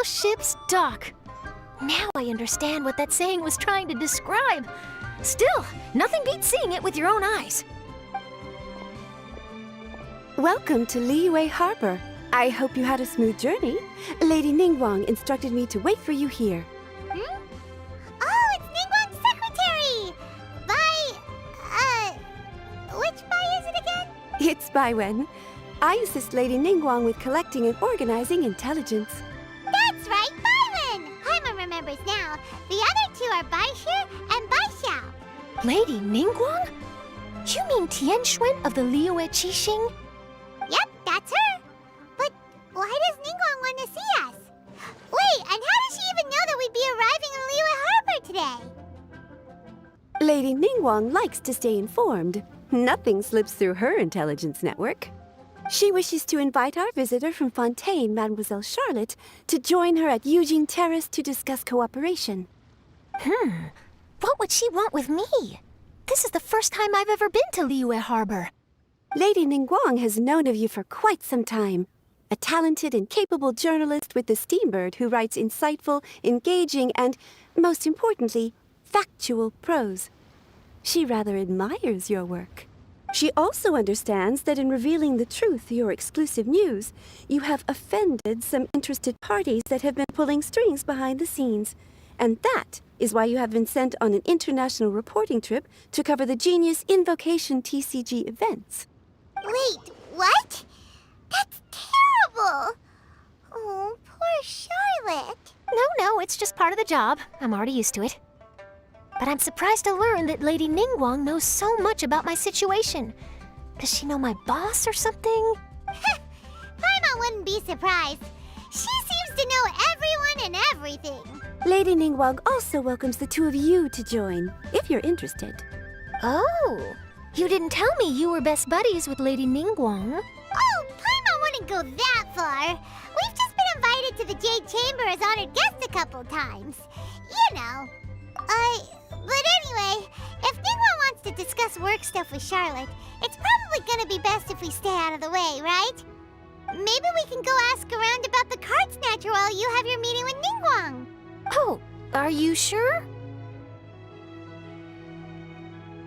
all ships dock. Now I understand what that saying was trying to describe. Still, nothing beats seeing it with your own eyes. Welcome to LiYue Harbor. I hope you had a smooth journey. Lady Ningguang instructed me to wait for you here. Hmm? Oh, it's Ningguang's secretary! Which Bai is it again? It's Bai Wen. I assist Lady Ningguang with collecting and organizing intelligence. That's right, Bai Wen! Paimon remembers now. The other two are Bai Shi and Bai Xiao. Lady Ningguang? You mean Tian Xuan of the LiYue Qixing? Yep, that's her. But why does Ningguang want to see us? Wait, and how does she even know that we'd be arriving in LiYue Harbor today? Lady Ningguang likes to stay informed. Nothing slips through her intelligence network. She wishes to invite our visitor from Fontaine, Mademoiselle Charlotte, to join her at Eugene Terrace to discuss cooperation. What would she want with me? This is the first time I've ever been to LiYue Harbor. Lady Ningguang has known of you for quite some time. A talented and capable journalist with the Steambird who writes insightful, engaging, and, most importantly, factual prose. She rather admires your work. She also understands that in revealing the truth, your exclusive news, you have offended some interested parties that have been pulling strings behind the scenes. And that is why you have been sent on an international reporting trip to cover the Genius Invocation TCG events. Wait, what? That's terrible! Oh, poor Charlotte. No, it's just part of the job. I'm already used to it. But I'm surprised to learn that Lady Ningguang knows so much about my situation. Does she know my boss or something? Paimon wouldn't be surprised. She seems to know everyone and everything. Lady Ningguang also welcomes the two of you to join, if you're interested. Oh, you didn't tell me you were best buddies with Lady Ningguang. Oh, Paimon wouldn't go that far. We've just been invited to the Jade Chamber as honored guests a couple times. You know. But anyway, if Ningguang wants to discuss work stuff with Charlotte, it's probably gonna be best if we stay out of the way, right? Maybe we can go ask around about the card snatcher while you have your meeting with Ningguang. Oh, are you sure?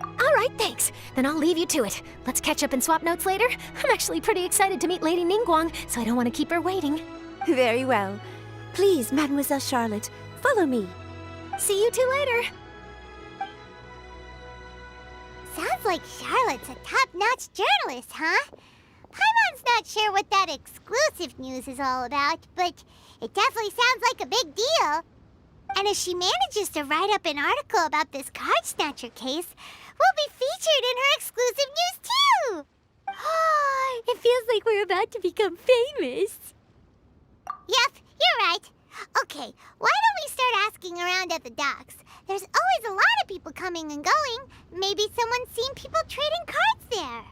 All right, thanks. Then I'll leave you to it. Let's catch up and swap notes later. I'm actually pretty excited to meet Lady Ningguang, so I don't want to keep her waiting. Very well. Please, Mademoiselle Charlotte, follow me. See you two later. Sounds like Charlotte's a top-notch journalist, huh? Paimon's not sure what that exclusive news is all about, but it definitely sounds like a big deal. And if she manages to write up an article about this card snatcher case, we'll be featured in her exclusive news too! It feels like we're about to become famous. Yep, you're right. Okay, why don't we start asking around at the docks? There's always a lot of people coming and going. Maybe someone's seen people trading cards there.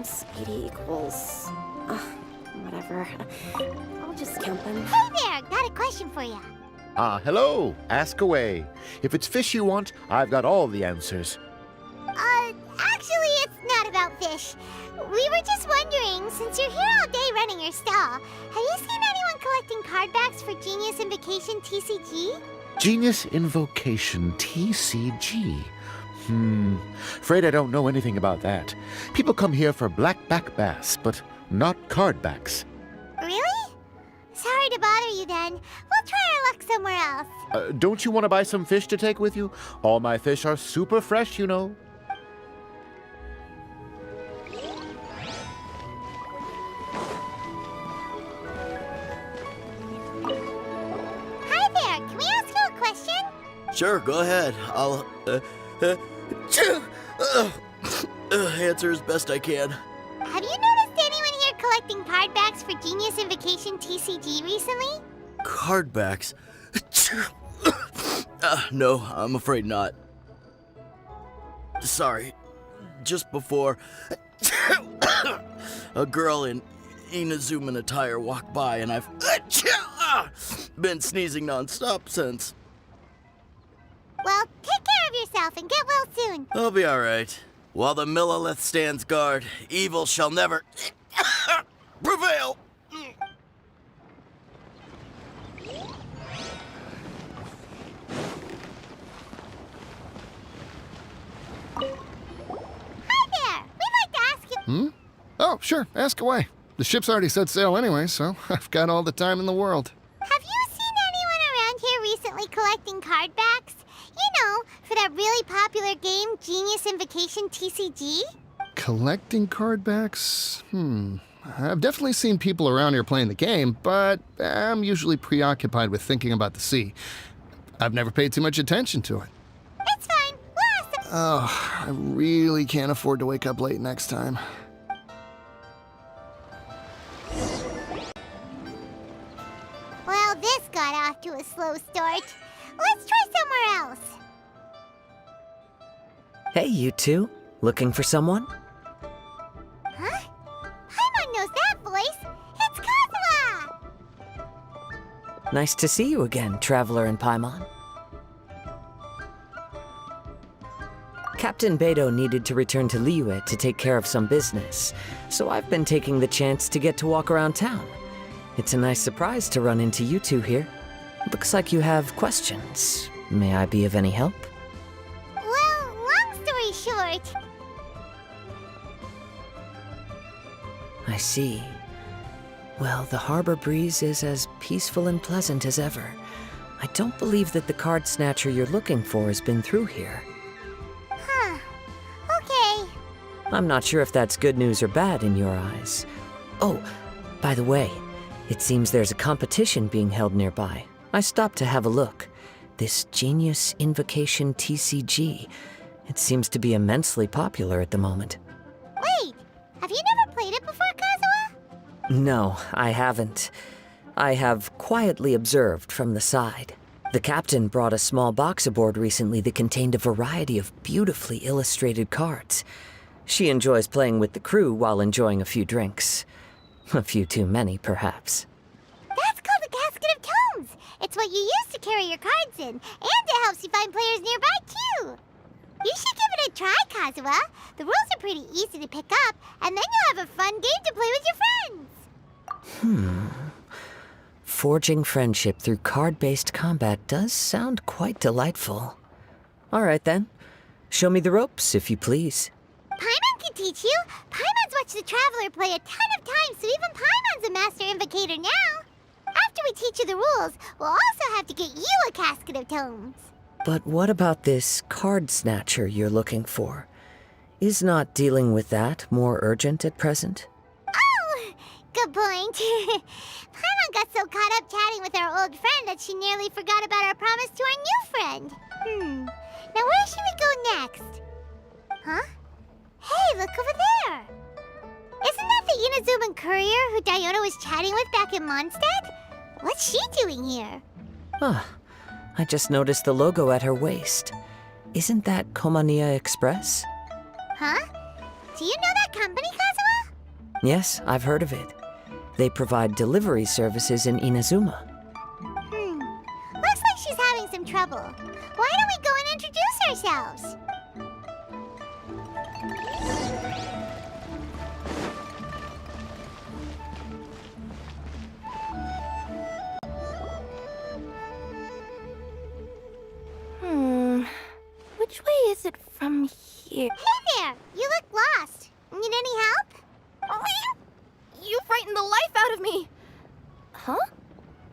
Speedy equals... whatever. I'll just count them. Hey there, got a question for you. Hello. Ask away. If it's fish you want, I've got all the answers. Actually, it's not about fish. We were just wondering, since you're here all day running your stall, have you seen anyone collecting card backs for Genius Invocation TCG? Genius Invocation TCG. Afraid I don't know anything about that. People come here for blackback bass, but not card backs. Really? Sorry to bother you then. We'll try our luck somewhere else. Don't you want to buy some fish to take with you? All my fish are super fresh, you know. Hi there, can we ask you a question? Sure, go ahead. I'll, answer as best I can. Have you noticed anyone here collecting card backs for Genius Invocation TCG recently? Card backs? No, I'm afraid not. sorry. Just before, a girl in Inazuma attire walked by, and I've been sneezing nonstop since. Well, take care of yourself and get well soon. I'll be alright. While the Millilith stands guard, evil shall never prevail. Hi there! We'd like to ask you... Oh, sure, ask away. The ship's already set sail anyway, so I've got all the time in the world. Have you seen anyone around here recently collecting card backs? You know, for that really popular game, Genius Invocation TCG? Collecting card backs? I've definitely seen people around here playing the game, but I'm usually preoccupied with thinking about the sea. I've never paid too much attention to it. It's fine. We'll ask them. Oh, I really can't afford to wake up late next time. Well, this got off to a slow start. Let's try somewhere else. Hey, you two. Looking for someone? Huh? Paimon knows that voice. It's Kazuha! Nice to see you again, Traveler and Paimon. Captain Beidou needed to return to LiYue to take care of some business, so I've been taking the chance to get to walk around town. It's a nice surprise to run into you two here. Looks like you have questions. May I be of any help? Well, long story short... I see. Well, the harbor breeze is as peaceful and pleasant as ever. I don't believe that the card snatcher you're looking for has been through here. Huh. Okay. I'm not sure if that's good news or bad in your eyes. Oh, by the way, it seems there's a competition being held nearby. I stopped to have a look. This Genius Invocation TCG. It seems to be immensely popular at the moment. Wait, have you never played it before, Kazuha? No, I haven't. I have quietly observed from the side. The captain brought a small box aboard recently that contained a variety of beautifully illustrated cards. She enjoys playing with the crew while enjoying a few drinks. A few too many, perhaps. That's called the Casket of Tomes. It's what you use to carry your cards in, and it helps you find players nearby, too. You should give it a try, Kazuha. The rules are pretty easy to pick up, and then you'll have a fun game to play with your friends. Forging friendship through card-based combat does sound quite delightful. All right, then. Show me the ropes, if you please. Paimon can teach you. Paimon's watched the Traveler play a ton of times, so even Paimon's a master invocator now. After we teach you the rules, we'll also have to get you a Casket of Tomes. But what about this card snatcher you're looking for? Is not dealing with that more urgent at present? Oh, good point. Paimon got so caught up chatting with our old friend that she nearly forgot about our promise to our new friend. Now where should we go next? Huh? Hey, look over there. Isn't that the Inazuman courier who Diona was chatting with back in Mondstadt? What's she doing here? Ah, I just noticed the logo at her waist. Isn't that Komania Express? Huh? Do you know that company, Kazuha? Yes, I've heard of it. They provide delivery services in Inazuma. Looks like she's having some trouble. Why don't we go and introduce ourselves? Which way is it from here? Hey there! You look lost. Need any help? You frightened the life out of me! Huh?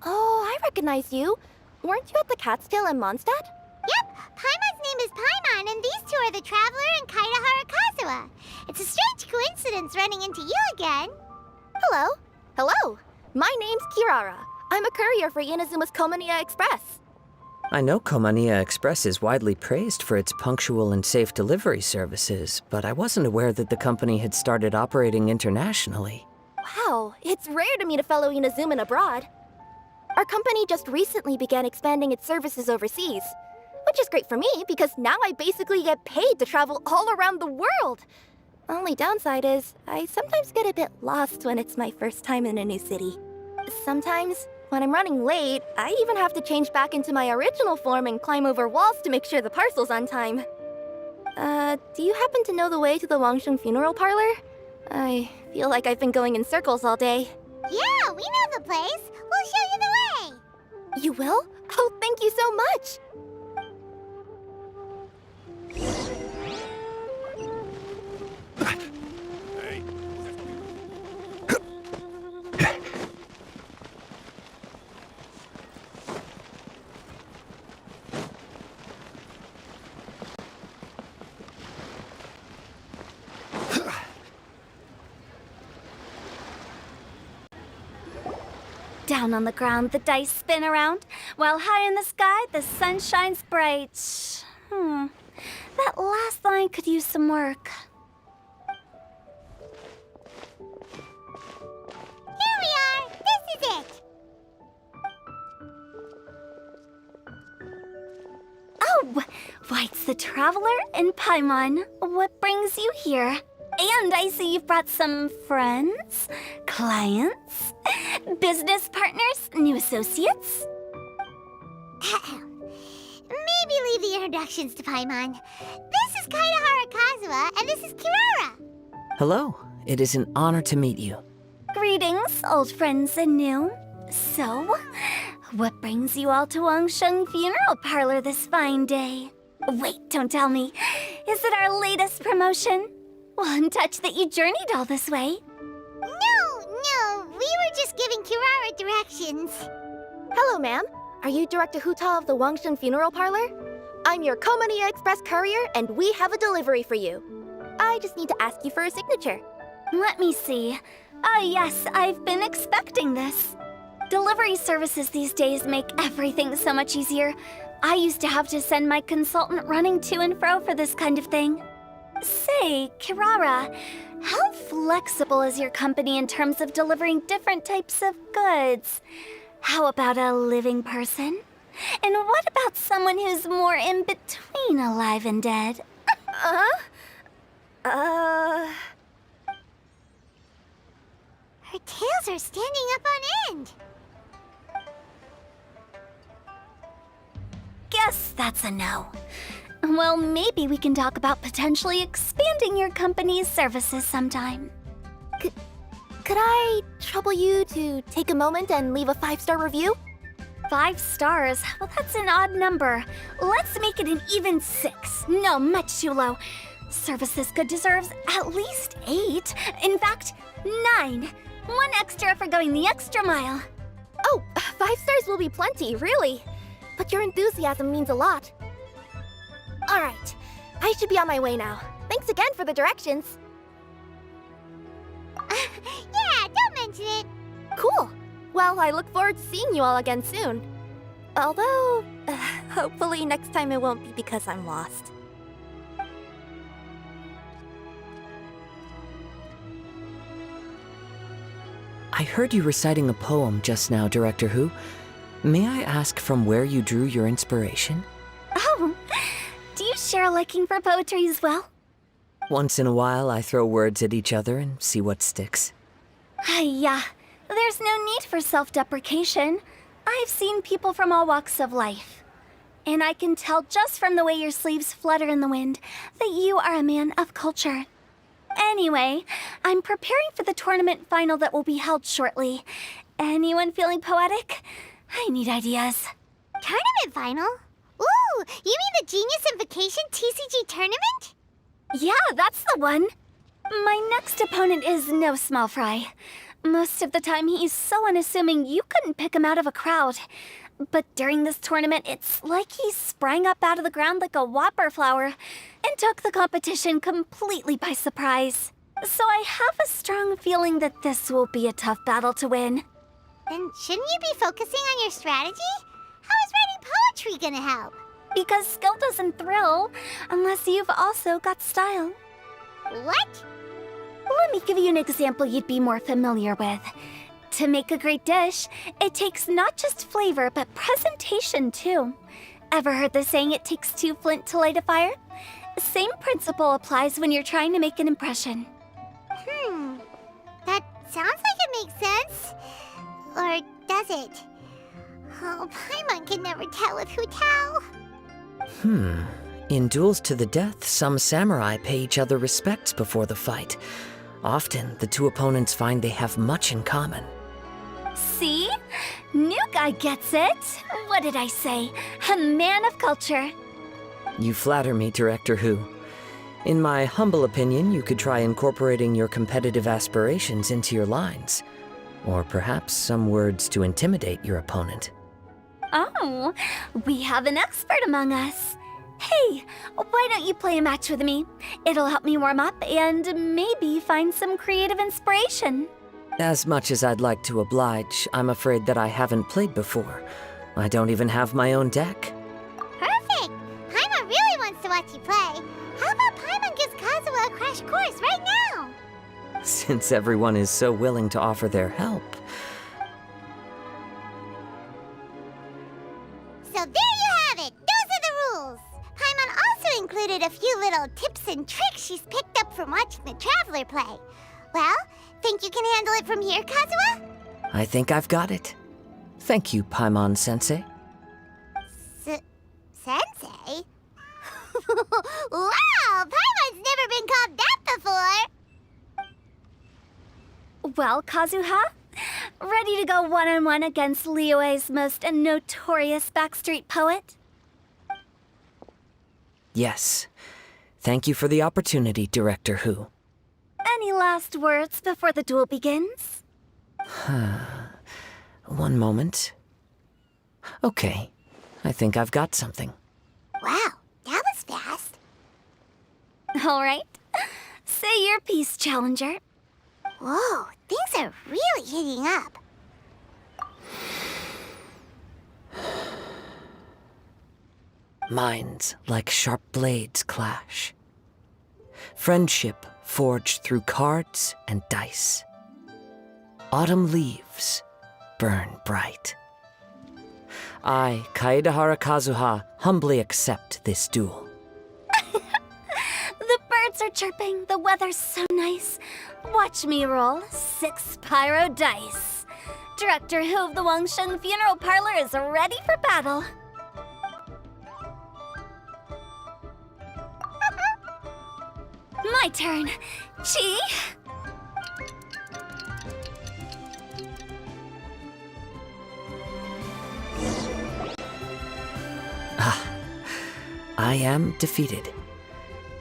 Oh, I recognize you. Weren't you at the Catskill in Mondstadt? Yep, Paimon's name is Paimon, and these two are the Traveler and Kaitahara Kazuha. It's a strange coincidence running into you again. Hello. Hello. My name's Kirara. I'm a courier for Inazuma's Komania Express. I know Komania Express is widely praised for its punctual and safe delivery services, but I wasn't aware that the company had started operating internationally. Wow, it's rare to meet a fellow Inazuman abroad. Our company just recently began expanding its services overseas, Which is great for me, because now I basically get paid to travel all around the world. Only downside is, I sometimes get a bit lost when it's my first time in a new city. Sometimes, when I'm running late, I even have to change back into my original form and climb over walls to make sure the parcel's on time. Do you happen to know the way to the Wangsheng funeral parlor? I feel like I've been going in circles all day. Yeah, we know the place. We'll show you the way. You will? Oh, thank you so much! Down on the ground, the dice spin around, while high in the sky, the sun shines bright. That last line could use some work. Here we are. This is it. Oh, White's the Traveler and Paimon. What brings you here? And I see you've brought some friends, clients, business partners, new associates. Maybe leave the introductions to Paimon. This is Kaedahara Kazuha, and this is Kirara. Hello. It is an honor to meet you. Greetings, old friends and new. So, what brings you all to Wangsheng Funeral Parlor this fine day? Wait, don't tell me. Is it our latest promotion? One touch that you journeyed all this way. No, we were just giving Kirara directions. Hello, ma'am. Are you Director Huta of the Wangsheng Funeral Parlor? I'm your Komania Express courier, and we have a delivery for you. I just need to ask you for a signature. Let me see. Ah, yes, I've been expecting this. Delivery services these days make everything so much easier. I used to have to send my consultant running to and fro for this kind of thing. Say, Kirara, how flexible is your company in terms of delivering different types of goods? How about a living person? And what about someone who's more in between alive and dead? Her tails are standing up on end. Guess that's a no. Well, maybe we can talk about potentially expanding your company's services sometime. Could I trouble you to take a moment and leave a 5-star review? 5 stars? Well, that's an odd number. Let's make it an even 6. No, much too low. Service this good deserves at least 8. In fact, 9. 1 extra for going the extra mile. Oh, 5 stars will be plenty, really. But your enthusiasm means a lot. All right, I should be on my way now. Thanks again for the directions. Yeah, don't mention it. Cool. Well, I look forward to seeing you all again soon. Although, hopefully next time it won't be because I'm lost. I heard you reciting a poem just now, Director Hu. May I ask from where you drew your inspiration? Oh, do you share a liking for poetry as well? Once in a while, I throw words at each other and see what sticks. Yeah, there's no need for self-deprecation. I've seen people from all walks of life. And I can tell just from the way your sleeves flutter in the wind that you are a man of culture. Anyway, I'm preparing for the tournament final that will be held shortly. Anyone feeling poetic? I need ideas. Tournament final? Ooh, you mean the Genius Invocation TCG tournament? Yeah, that's the one. My next opponent is no small fry. Most of the time, he's so unassuming you couldn't pick him out of a crowd. But during this tournament, it's like he sprang up out of the ground like a whopper flower and took the competition completely by surprise. So I have a strong feeling that this will be a tough battle to win. Then shouldn't you be focusing on your strategy? How is writing poetry gonna help? Because skill doesn't thrill unless you've also got style. What? Let me give you an example you'd be more familiar with. To make a great dish, it takes not just flavor, but presentation too. Ever heard the saying it takes two flint to light a fire? Same principle applies when you're trying to make an impression. That sounds like it makes sense. Or does it? Oh, Paimon can never tell with Hu Tao. In duels to the death, some samurai pay each other respects before the fight. Often, the two opponents find they have much in common. See? New guy gets it. What did I say? A man of culture. You flatter me, Director Hu. In my humble opinion, you could try incorporating your competitive aspirations into your lines. Or perhaps some words to intimidate your opponent. Oh, we have an expert among us. Hey, why don't you play a match with me? It'll help me warm up and maybe find some creative inspiration. As much as I'd like to oblige, I'm afraid that I haven't played before. I don't even have my own deck. Perfect! Paimon really wants to watch you play. How about Paimon gives Kazuha a crash course right now? Since everyone is so willing to offer their help. So there you have it! Those are the rules! Paimon also included a few little tips and tricks she's picked up from watching the Traveler play. Well, think you can handle it from here, Kazuha? I think I've got it. Thank you, Paimon-sensei. Sensei? Wow! Paimon's never been called that before! Well, Kazuha, ready to go one-on-one against LiYue's most notorious backstreet poet? Yes. Thank you for the opportunity, Director Hu. Any last words before the duel begins? One moment. Okay. I think I've got something. Wow, that was fast. All right. Say your piece, Challenger. Whoa, things are really heating up. Minds like sharp blades clash. Friendship forged through cards and dice. Autumn leaves burn bright. I, Kaedehara Kazuha, humbly accept this duel. The birds are chirping, the weather's so nice. Watch me roll 6 pyro dice. Director Hu of the Wangsheng Funeral Parlor is ready for battle. My turn. Chi? I am defeated.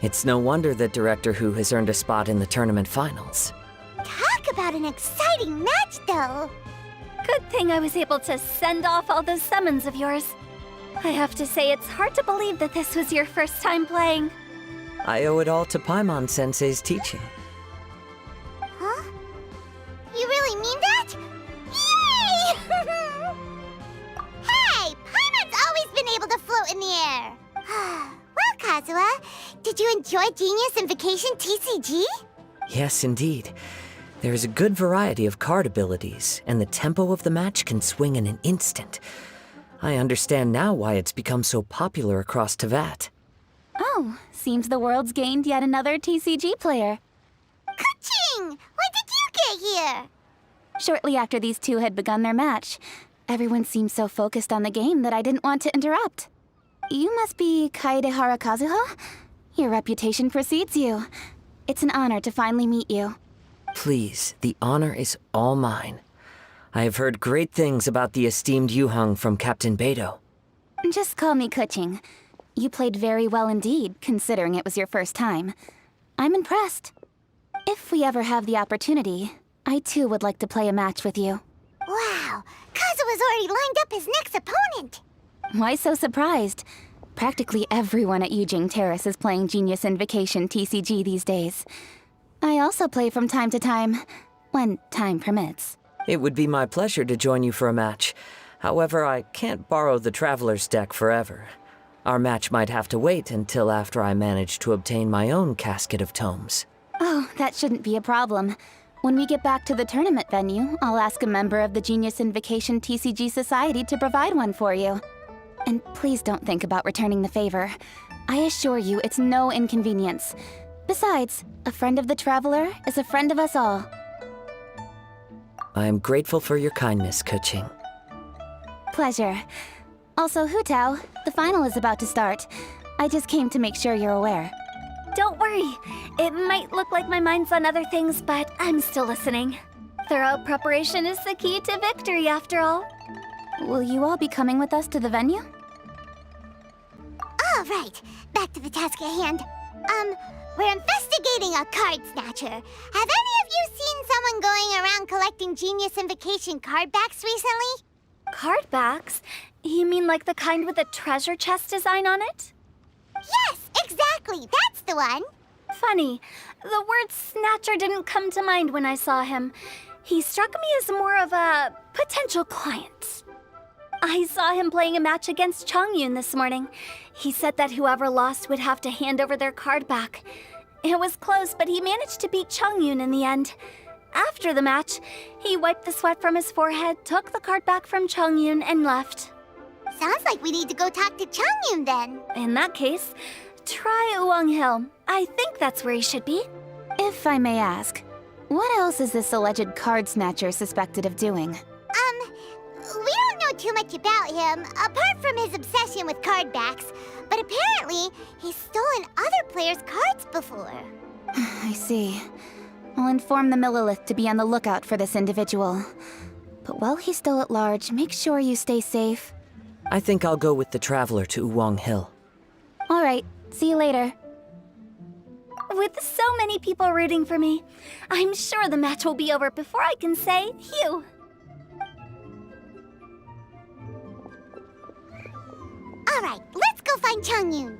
It's no wonder that Director Hu has earned a spot in the tournament finals. Talk about an exciting match, though. Good thing I was able to send off all those summons of yours. I have to say, it's hard to believe that this was your first time playing. I owe it all to Paimon-sensei's teaching. Huh? You really mean that? Yay! Hey, Paimon's always been able to float in the air. Well, Kazuha, did you enjoy Genius Invocation TCG? Yes, indeed. There is a good variety of card abilities, and the tempo of the match can swing in an instant. I understand now why it's become so popular across Teyvat. Oh, seems the world's gained yet another TCG player. Ka-ching! When did you get here? Shortly after these two had begun their match, everyone seemed so focused on the game that I didn't want to interrupt. You must be Kaedehara Kazuha? Your reputation precedes you. It's an honor to finally meet you. Please, the honor is all mine. I have heard great things about the esteemed Yuheng from Captain Beidou. Just call me Kuching. You played very well indeed, considering it was your first time. I'm impressed. If we ever have the opportunity, I too would like to play a match with you. Wow, Kazuha's already lined up his next opponent. Why so surprised? Practically everyone at Yujing Terrace is playing Genius Invocation TCG these days. I also play from time to time, when time permits. It would be my pleasure to join you for a match. However, I can't borrow the Traveler's deck forever. Our match might have to wait until after I manage to obtain my own casket of tomes. Oh, that shouldn't be a problem. When we get back to the tournament venue, I'll ask a member of the Genius Invocation TCG Society to provide one for you. And please don't think about returning the favor. I assure you it's no inconvenience. Besides, a friend of the traveler is a friend of us all. I am grateful for your kindness, Keqing. Pleasure. Also, Hu Tao, the final is about to start. I just came to make sure you're aware. Don't worry. It might look like my mind's on other things, but I'm still listening. Thorough preparation is the key to victory, after all. Will you all be coming with us to the venue? All right, back to the task at hand. We're investigating a card snatcher. Have any of you seen someone going around collecting Genius Invocation card backs recently? Card backs? You mean like the kind with a treasure chest design on it? Yes, exactly, that's the one. Funny, the word snatcher didn't come to mind when I saw him. He struck me as more of a potential client. I saw him playing a match against Chongyun this morning. He said that whoever lost would have to hand over their card back. It was close, but he managed to beat Chongyun in the end. After the match, he wiped the sweat from his forehead, took the card back from Chongyun, and left. Sounds like we need to go talk to Chongyun then. In that case, try Uwang Hill. I think that's where he should be. If I may ask, what else is this alleged card snatcher suspected of doing? We don't know too much about him, apart from his obsession with card backs. But apparently, he's stolen other players' cards before. I see. I'll inform the Millilith to be on the lookout for this individual. But while he's still at large, make sure you stay safe. I think I'll go with the traveler to Uwang Hill. All right, see you later. With so many people rooting for me, I'm sure the match will be over before I can say phew. All right, let's go find Chongyun.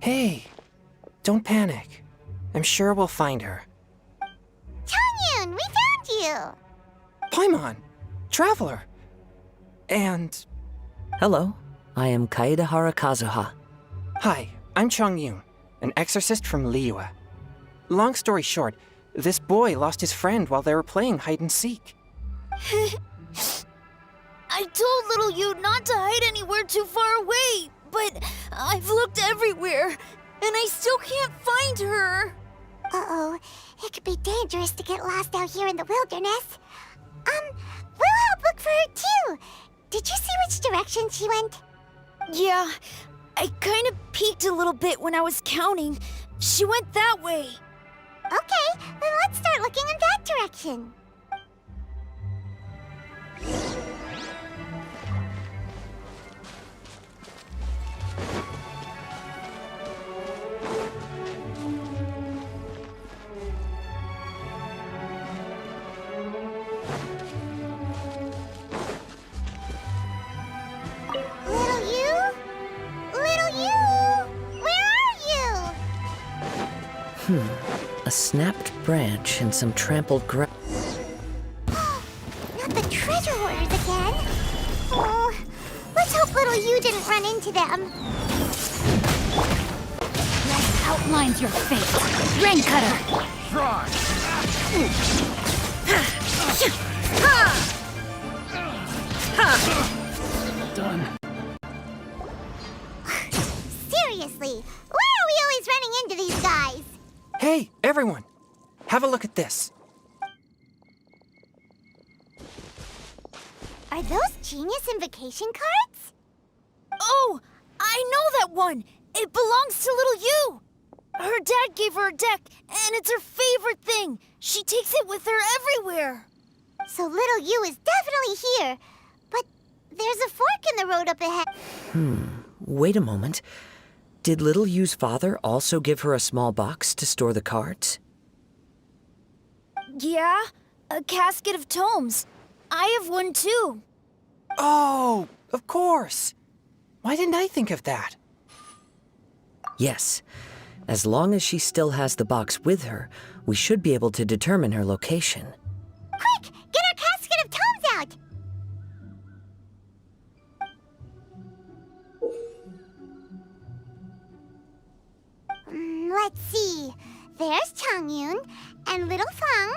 Hey, don't panic. I'm sure we'll find her. Chongyun, we found you! Paimon, Traveler. And... Hello, I am Kaedehara Kazuha. Hi, I'm Chongyun, an exorcist from LiYue. Long story short, this boy lost his friend while they were playing hide-and-seek. I told little you not to hide anywhere too far away, but I've looked everywhere, and I still can't find her. Uh-oh, it could be dangerous to get lost out here in the wilderness. We'll help look for her too. Did you see which direction she went? Yeah, I kind of peeked a little bit when I was counting. She went that way. Okay, then let's start looking in that direction. A snapped branch and some trampled grass. Not the treasure hoarders again. Oh, let's hope little you didn't run into them. That outlines your fate. Rain Cutter! Done. Seriously, why are we always running into these guys? Hey, everyone! Have a look at this. Are those Genius Invocation cards? Oh, I know that one. It belongs to little you. Her dad gave her a deck, and it's her favorite thing. She takes it with her everywhere. So little you is definitely here. But there's a fork in the road up ahead. Wait a moment. Did Little Yu's father also give her a small box to store the cards? Yeah, a casket of tomes. I have one too. Oh, of course. Why didn't I think of that? Yes. As long as she still has the box with her, we should be able to determine her location. Quick! Get our casket of tomes out! Let's see. There's Changyun and Little Fang.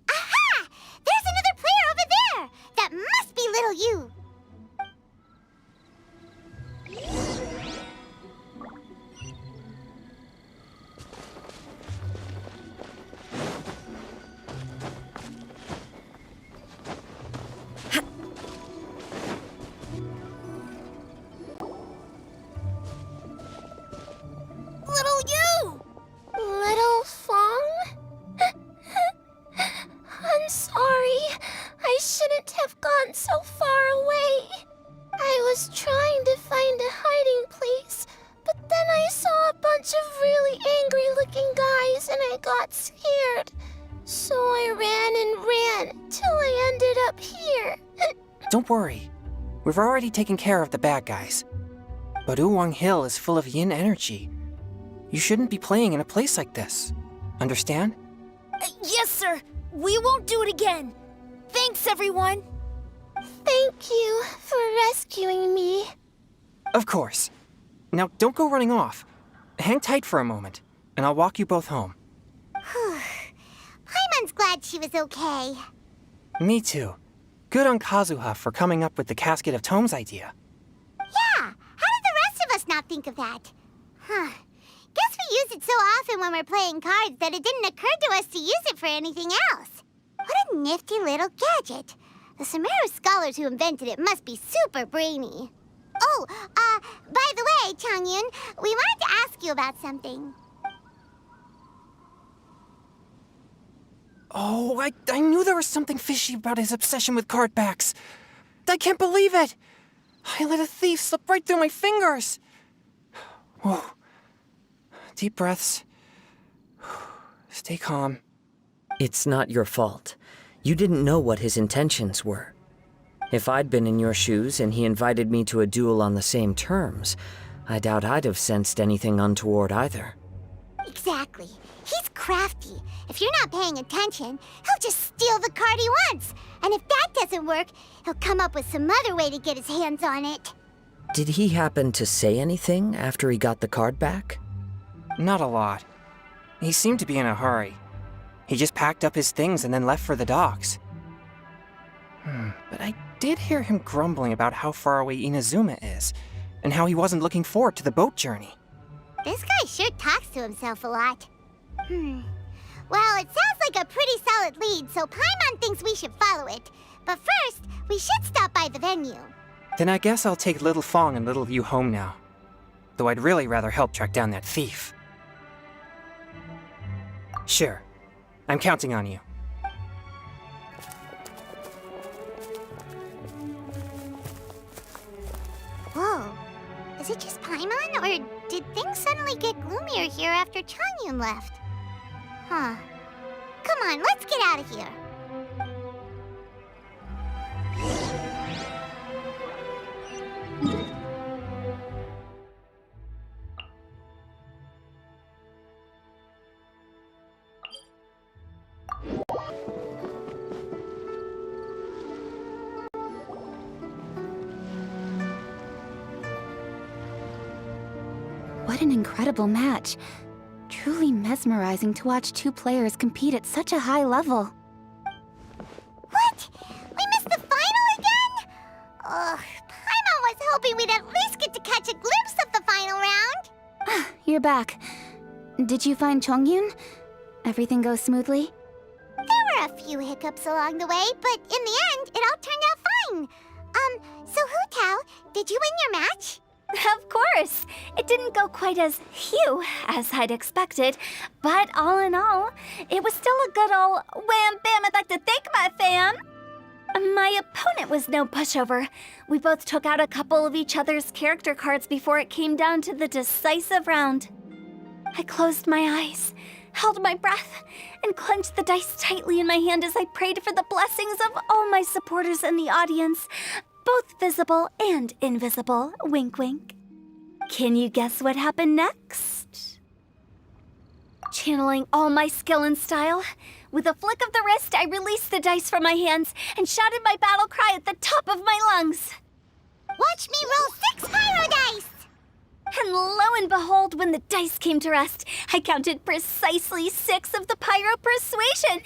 Aha! There's another player over there! That must be Little Yu. Little you! Little Fang? I'm sorry. I shouldn't have gone so far away. I was trying to find a hiding place, but then I saw a bunch of really angry-looking guys and I got scared. So I ran and ran till I ended up here. Don't worry. We've already taken care of the bad guys. But Uwang Hill is full of yin energy. You shouldn't be playing in a place like this. Understand? Yes, sir. We won't do it again. Thanks, everyone. Thank you for rescuing me. Of course. Now, don't go running off. Hang tight for a moment, and I'll walk you both home. Paimon's glad she was okay. Me too. Good on Kazuha for coming up with the Casket of Tomes idea. Yeah, how did the rest of us not think of that? Huh. Guess we use it so often when we're playing cards that it didn't occur to us to use it for anything else. What a nifty little gadget. The Sumeru scholars who invented it must be super brainy. Oh, by the way, Changyun, we wanted to ask you about something. Oh, I knew there was something fishy about his obsession with card backs. I can't believe it! I let a thief slip right through my fingers! Whoa. Deep breaths. Stay calm. It's not your fault. You didn't know what his intentions were. If I'd been in your shoes and he invited me to a duel on the same terms, I doubt I'd have sensed anything untoward either. Exactly. He's crafty. If you're not paying attention, he'll just steal the card he wants. And if that doesn't work, he'll come up with some other way to get his hands on it. Did he happen to say anything after he got the card back? Not a lot. He seemed to be in a hurry. He just packed up his things and then left for the docks. But I did hear him grumbling about how far away Inazuma is, and how he wasn't looking forward to the boat journey. This guy sure talks to himself a lot. Well, it sounds like a pretty solid lead, so Paimon thinks we should follow it. But first, we should stop by the venue. Then I guess I'll take Little Fang and Little Yu home now. Though I'd really rather help track down that thief. Sure. I'm counting on you. Whoa. Is it just Paimon, or did things suddenly get gloomier here after Changyun left? Huh. Come on, let's get out of here. What an incredible match. Truly mesmerizing to watch two players compete at such a high level. What? We missed the final again? Ugh, Paimon was hoping we'd at least get to catch a glimpse of the final round. You're back. Did you find Chongyun? Everything go smoothly? There were a few hiccups along the way, but in the end, it all turned out fine. So Hu Tao, did you win your match? Of course! It didn't go quite as Hugh as I'd expected, but all in all, it was still a good ol' wham bam I'd like to thank my fam! My opponent was no pushover. We both took out a couple of each other's character cards before it came down to the decisive round. I closed my eyes, held my breath, and clenched the dice tightly in my hand as I prayed for the blessings of all my supporters in the audience, both visible and invisible, wink wink. Can you guess what happened next? Channeling all my skill and style, with a flick of the wrist, I released the dice from my hands and shouted my battle cry at the top of my lungs. Watch me roll 6 pyro dice! And lo and behold, when the dice came to rest, I counted precisely 6 of the pyro persuasion.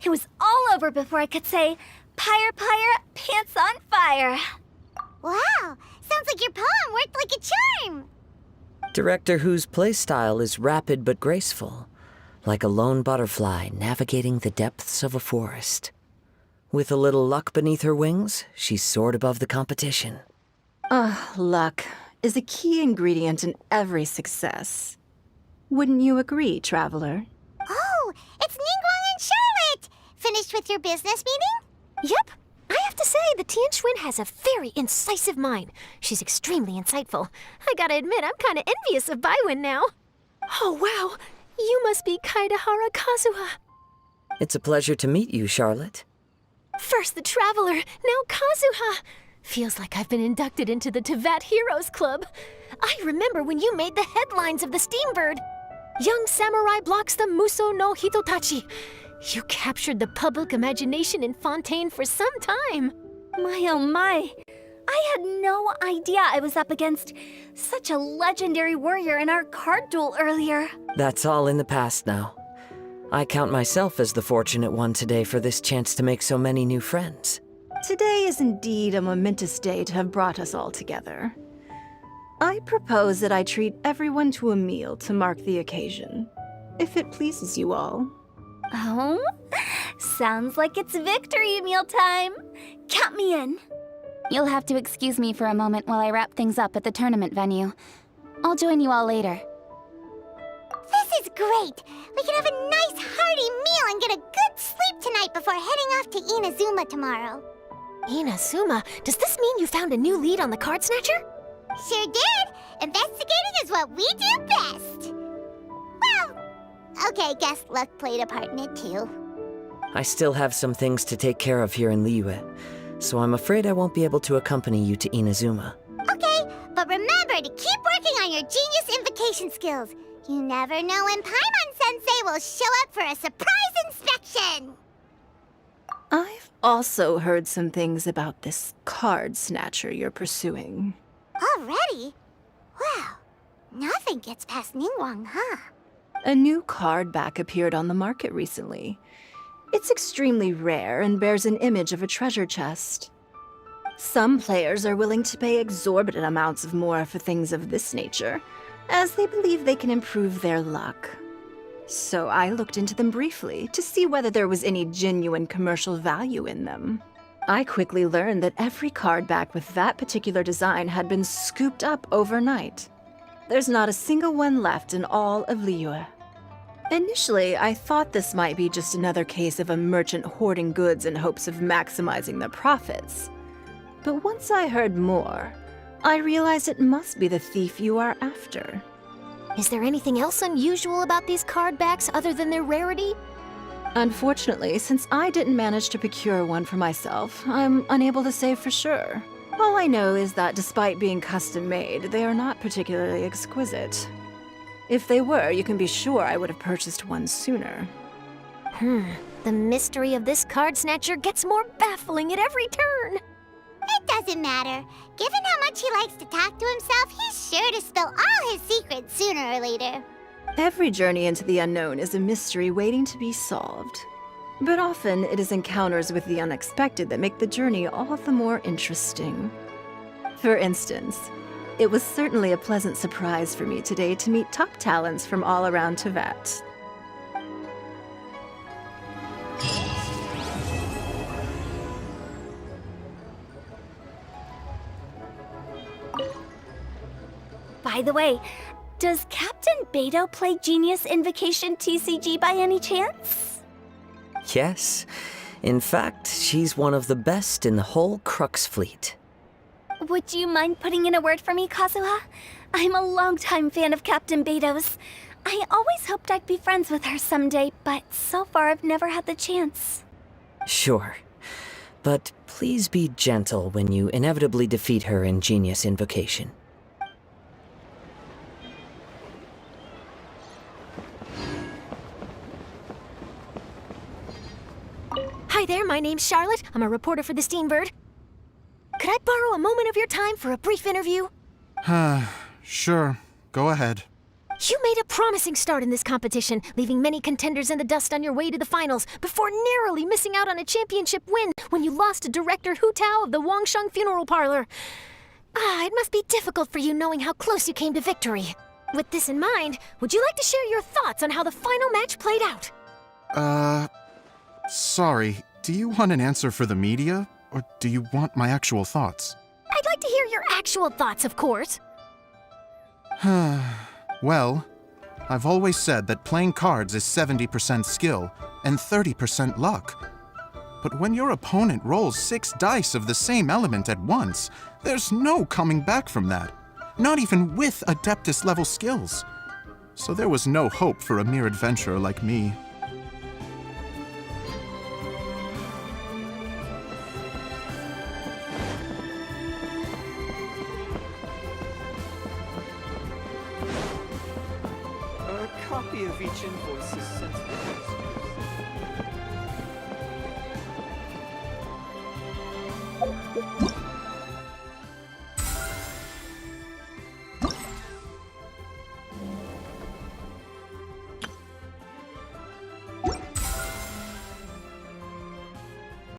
It was all over before I could say, "Pyre, pyre, pants on fire." Wow, sounds like your poem worked like a charm. Director Who's playstyle is rapid but graceful, like a lone butterfly navigating the depths of a forest. With a little luck beneath her wings, she soared above the competition. Luck is a key ingredient in every success. Wouldn't you agree, Traveler? Oh, it's Ningguang and Charlotte! Finished with your business meeting? Yep. I have to say, the Tianquan has a very incisive mind. She's extremely insightful. I gotta admit, I'm kinda envious of Baiwen now. Oh, wow. You must be Kaidahara Kazuha. It's a pleasure to meet you, Charlotte. First the Traveler, now Kazuha. Feels like I've been inducted into the Tevat Heroes Club. I remember when you made the headlines of the Steambird. Young samurai blocks the Muso no Hitotachi. You captured the public imagination in Fontaine for some time. My oh my. I had no idea I was up against such a legendary warrior in our card duel earlier. That's all in the past now. I count myself as the fortunate one today for this chance to make so many new friends. Today is indeed a momentous day to have brought us all together. I propose that I treat everyone to a meal to mark the occasion, if it pleases you all. Oh? Sounds like it's victory meal time. Count me in. You'll have to excuse me for a moment while I wrap things up at the tournament venue. I'll join you all later. This is great! We can have a nice hearty meal and get a good sleep tonight before heading off to Inazuma tomorrow. Inazuma, does this mean you found a new lead on the Card Snatcher? Sure did! Investigating is what we do best! Well, okay, guess luck played a part in it too. I still have some things to take care of here in LiYue, so I'm afraid I won't be able to accompany you to Inazuma. Okay, but remember to keep working on your genius invocation skills. You never know when Paimon-sensei will show up for a surprise inspection! I've also heard some things about this card snatcher you're pursuing. Already? Wow, nothing gets past Ningguang, huh? A new card back appeared on the market recently. It's extremely rare and bears an image of a treasure chest. Some players are willing to pay exorbitant amounts of more for things of this nature, as they believe they can improve their luck. So I looked into them briefly to see whether there was any genuine commercial value in them. I quickly learned that every card back with that particular design had been scooped up overnight. There's not a single one left in all of LiYue. Initially, I thought this might be just another case of a merchant hoarding goods in hopes of maximizing their profits. But once I heard more, I realized it must be the thief you are after. Is there anything else unusual about these card backs other than their rarity? Unfortunately, since I didn't manage to procure one for myself, I'm unable to say for sure. All I know is that despite being custom-made, they are not particularly exquisite. If they were, you can be sure I would have purchased one sooner. The mystery of this Card Snatcher gets more baffling at every turn. It doesn't matter. Given how much he likes to talk to himself, he's sure to spill all his secrets sooner or later. Every journey into the unknown is a mystery waiting to be solved. But often, it is encounters with the unexpected that make the journey all the more interesting. For instance, it was certainly a pleasant surprise for me today to meet top talents from all around Tevat. By the way, does Captain Beidou play Genius Invocation TCG by any chance? Yes. In fact, she's one of the best in the whole Crux fleet. Would you mind putting in a word for me, Kazuha? I'm a longtime fan of Captain Beidou's. I always hoped I'd be friends with her someday, but so far I've never had the chance. Sure. But please be gentle when you inevitably defeat her in Genius Invocation. Hi there, my name's Charlotte. I'm a reporter for the Steambird. Could I borrow a moment of your time for a brief interview? Sure. Go ahead. You made a promising start in this competition, leaving many contenders in the dust on your way to the finals, before narrowly missing out on a championship win when you lost to Director Hu Tao of the Wangsheng Funeral Parlor. It must be difficult for you knowing how close you came to victory. With this in mind, would you like to share your thoughts on how the final match played out? Sorry. Do you want an answer for the media, or do you want my actual thoughts? I'd like to hear your actual thoughts, of course. Well, I've always said that playing cards is 70% skill and 30% luck. But when your opponent rolls 6 dice of the same element at once, there's no coming back from that. Not even with Adeptus-level skills. So there was no hope for a mere adventurer like me. A copy of each invoice is sent to the